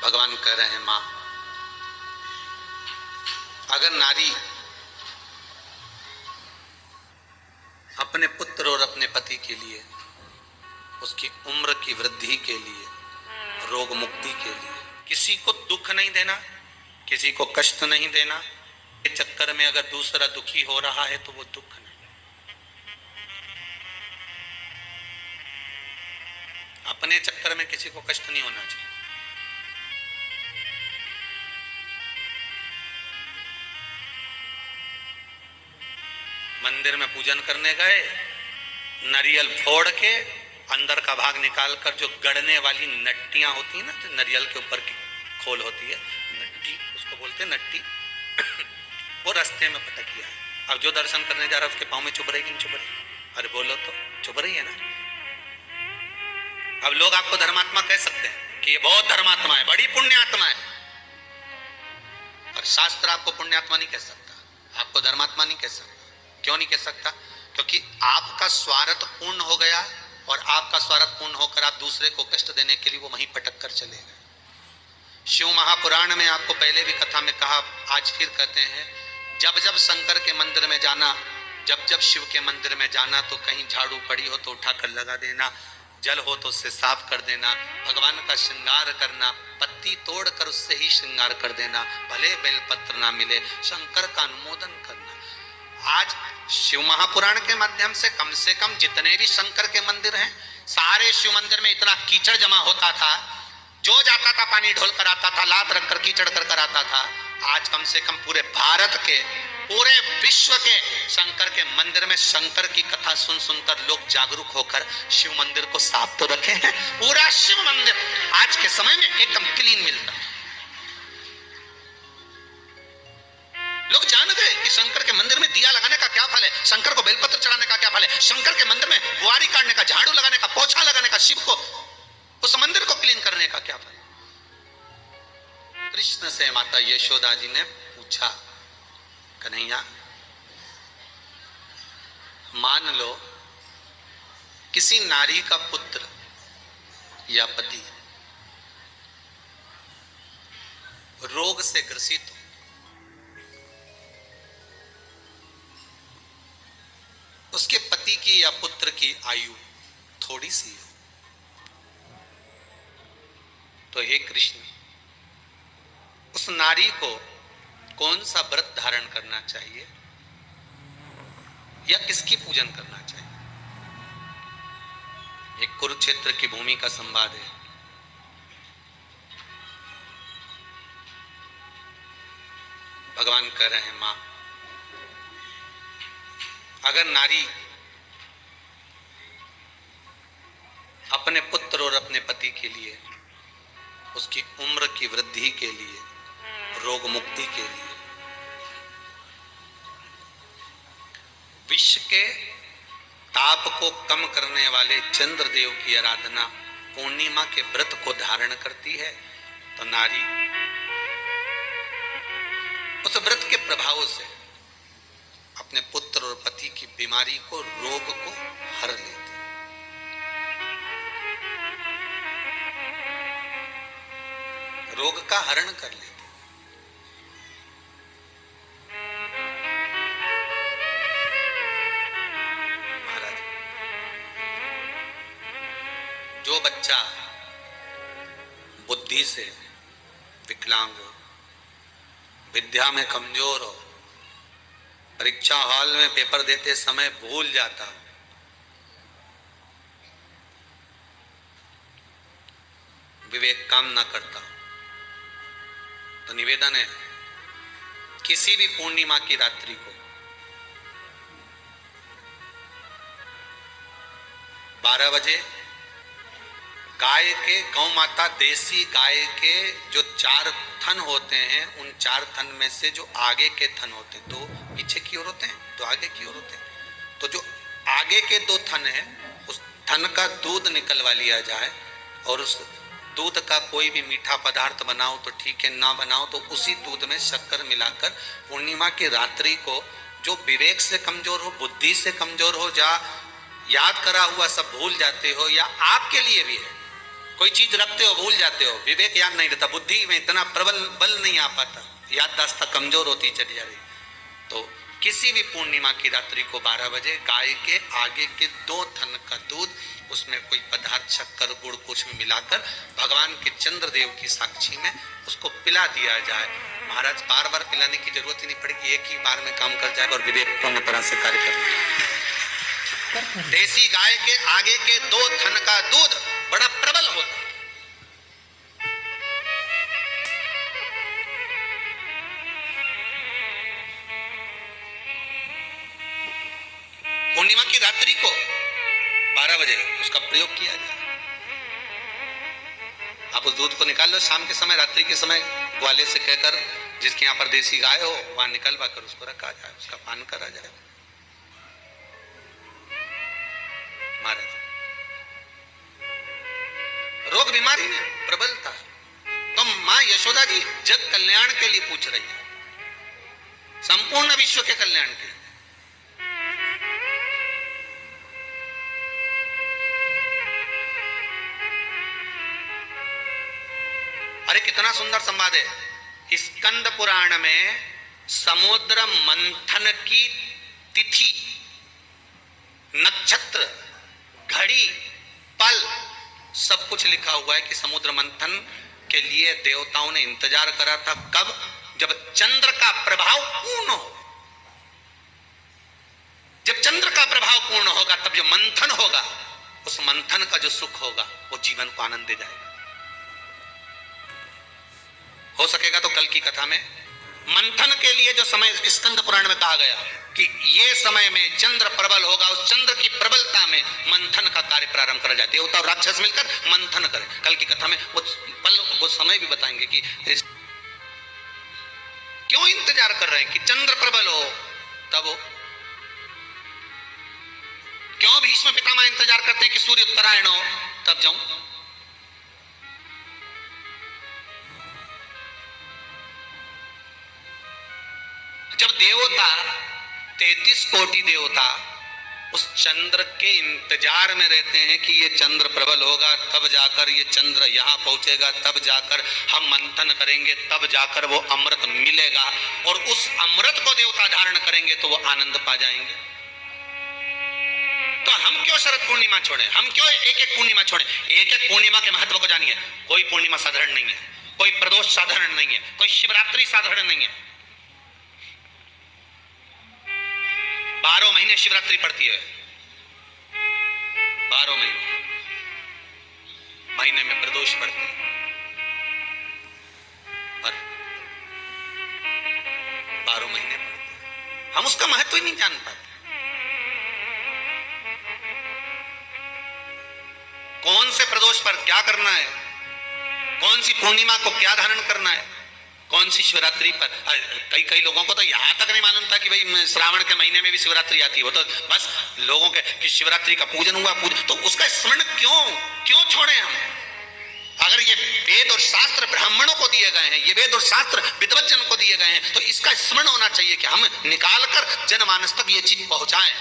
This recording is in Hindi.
भगवान कह रहे हैं मां, अगर नारी अपने पुत्र और अपने पति के लिए, उसकी उम्र की वृद्धि के लिए, रोग मुक्ति के लिए, किसी को दुख नहीं देना, किसी को कष्ट नहीं देना, के चक्कर में अगर दूसरा दुखी हो रहा है तो वो दुख नहीं। अपने चक्कर में किसी को कष्ट नहीं होना चाहिए। मंदिर में पूजन करने गए, नारियल फोड़ के अंदर का भाग निकाल कर जो गड़ने वाली नट्टियां होती है ना, जो नारियल के ऊपर की खोल होती है, नट्टी उसको बोलते हैं, नट्टी वो रास्ते में पटक दिया है। अब जो दर्शन करने जा रहा है उसके पाँव में चुभ रही कि नहीं चुभ रही? अरे बोलो तो, चुभ रही है ना। अब लोग आपको धर्मात्मा कह सकते हैं कि ये बहुत धर्मात्मा है, बड़ी पुण्यात्मा है, और शास्त्र आपको पुण्यात्मा नहीं कह सकता, आपको धर्मात्मा नहीं कह सकता। क्यों नहीं कह सकता? क्योंकि आपका स्वार्थ पूर्ण हो गया, और आपका स्वार्थ पूर्ण होकर आप दूसरे को कष्ट देने के लिए वो वहीं पटक कर चले गए। शिव महापुराण में आपको पहले भी कथा में कहा, आज फिर कहते हैं, जब जब शंकर के मंदिर में जाना, जब जब शिव के मंदिर में जाना, तो कहीं झाड़ू पड़ी हो तो उठाकर लगा देना, जल हो तो उससे साफ कर देना, भगवान का श्रृंगार करना, पत्ती तोड़कर उससे ही श्रृंगार कर देना, भले बेलपत्र ना मिले, शंकर का अनुमोदन करना। आज शिव महापुराण के माध्यम से कम जितने भी शंकर के मंदिर हैं, सारे शिव मंदिर में इतना कीचड़ जमा होता था, जो जाता था पानी ढोल कर आता था, लात रखकर कीचड़ कर आता था। आज कम से कम पूरे भारत के, पूरे विश्व के शंकर के मंदिर में शंकर की कथा सुन सुनकर लोग जागरूक होकर शिव मंदिर को साफ तो रखे हैं। पूरा शिव मंदिर आज के समय में एकदम क्लीन मिलता है। लोग जान गए कि शंकर के मंदिर में दिया लगाने का क्या फल है, शंकर को बेलपत्र चढ़ाने का क्या फल है, शंकर के मंदिर में बुआरी काटने का, झाड़ू लगाने का, पोछा लगाने का, शिव को उस मंदिर को क्लीन करने का क्या फल। कृष्ण से माता यशोदा जी ने पूछा, कन्हैया मान लो किसी नारी का पुत्र या पति रोग से ग्रसित हो, उसके पति की या पुत्र की आयु थोड़ी सी है, तो हे कृष्ण, उस नारी को कौन सा व्रत धारण करना चाहिए या किसकी पूजन करना चाहिए? एक कुरुक्षेत्र की भूमि का संवाद है। भगवान कह रहे हैं मां, अगर नारी अपने पुत्र और अपने पति के लिए, उसकी उम्र की वृद्धि के लिए, रोग मुक्ति के लिए, विश्व के ताप को कम करने वाले चंद्रदेव की आराधना, पूर्णिमा के व्रत को धारण करती है, तो नारी उस व्रत के प्रभाव से अपने पुत्र और पति की बीमारी को, रोग को हर लेती। रोग का हरण कर लेती। महाराज, जो बच्चा बुद्धि से विकलांग हो, विद्या में कमजोर हो, परीक्षा हॉल में पेपर देते समय भूल जाता हो, विवेक काम ना करता, तो निवेदन है, किसी भी पूर्णिमा की रात्रि को 12 बजे गाय के, गौ माता देसी गाय के जो 4 थन होते हैं, उन 4 थन में से जो आगे के थन होते हैं, 2 पीछे की ओर होते हैं, 2 आगे की ओर होते हैं, तो जो आगे के 2 थन हैं, उस थन का दूध निकलवा लिया जाए, और उस दूध का कोई भी मीठा पदार्थ बनाओ तो ठीक है, ना बनाओ तो उसी दूध में शक्कर मिलाकर पूर्णिमा की रात्रि को, जो विवेक से कमजोर हो, बुद्धि से कमजोर हो, या याद करा हुआ सब भूल जाते हो, या आपके लिए भी है, कोई चीज रखते हो भूल जाते हो, विवेक याद नहीं रहता, बुद्धि में इतना प्रबल बल नहीं आ पाता, याददाश्त कमजोर होती चली जा रही। तो किसी भी पूर्णिमा की रात्रि को 12 बजे गाय के आगे के 2 थन का दूध, उसमें कोई पदार्थ शक्कर गुड़ कुछ भी मिलाकर भगवान के चंद्रदेव की साक्षी में उसको पिला दिया जाए। महाराज बार बार पिलाने की जरूरत ही नहीं पड़ेगी, एक ही बार में काम कर जाएगा और विवेकपूर्ण तरह से कार्य करेगा। देसी गाय के आगे के 2 थन का दूध बड़ा प्रबल होता है। पूर्णिमा की रात्रि को 12 बजे उसका प्रयोग किया जाए। आप उस दूध को निकाल लो, शाम के समय, रात्रि के समय ग्वाले से कहकर जिसके यहाँ पर देसी गाय हो वहां निकलवा कर उसको रखा जाए, उसका पान करा जाए। महाराज रोग बीमारी में प्रबलता, तो मां यशोदा जी जग कल्याण के लिए पूछ रही है, संपूर्ण विश्व के कल्याण के लिए। अरे कितना सुंदर संवाद है। स्कंद पुराण में समुद्र मंथन की तिथि, नक्षत्र, घड़ी, पल सब कुछ लिखा हुआ है कि समुद्र मंथन के लिए देवताओं ने इंतजार करा था। कब? जब चंद्र का प्रभाव पूर्ण हो। जब चंद्र का प्रभाव पूर्ण होगा तब जो मंथन होगा, उस मंथन का जो सुख होगा वो जीवन को आनंद दे जाएगा। हो सकेगा तो कल की कथा में मंथन के लिए जो समय स्कंद पुराण में कहा गया कि ये समय में चंद्र प्रबल होगा, उस चंद्र की प्रबलता में मंथन का कार्य प्रारंभ करा जाए। देवता और राक्षस मिलकर मंथन करें। कल की कथा में वो पल, वो समय भी बताएंगे कि क्यों इंतजार कर रहे हैं कि चंद्र प्रबल हो तब हो। क्यों भीष्म पितामह इंतजार करते हैं कि सूर्य उत्तरायण हो तब जाऊं। जब देवता 33 कोटि देवता उस चंद्र के इंतजार में रहते हैं कि ये चंद्र प्रबल होगा, तब जाकर ये चंद्र यहां पहुंचेगा, तब जाकर हम मंथन करेंगे, तब जाकर वो अमृत मिलेगा, और उस अमृत को देवता धारण करेंगे तो वो आनंद पा जाएंगे। तो हम क्यों शरद पूर्णिमा छोड़े? हम क्यों एक एक पूर्णिमा छोड़े? एक एक पूर्णिमा के महत्व को जानिए। कोई पूर्णिमा साधारण नहीं है, कोई प्रदोष साधारण नहीं है, कोई शिवरात्रि साधारण नहीं है। 12 महीने शिवरात्रि पड़ती है, 12 महीने में प्रदोष पड़ते हैं, और 12 महीने पड़ते हैं। हम उसका महत्व ही नहीं जान पाते। कौन से प्रदोष पर क्या करना है, कौन सी पूर्णिमा को क्या धारण करना है, कौन सी शिवरात्रि पर। कई लोगों को तो यहां तक नहीं मालूम था कि भाई श्रावण के महीने में भी शिवरात्रि आती है। वो तो बस लोगों के कि शिवरात्रि का पूजन हुआ, तो उसका स्मरण क्यों छोड़े हम? अगर ये वेद और शास्त्र ब्राह्मणों को दिए गए हैं, ये वेद और शास्त्र विद्वज्जन को दिए गए हैं, तो इसका स्मरण होना चाहिए कि हम निकालकर जनमानस तक ये चीज पहुंचाएं।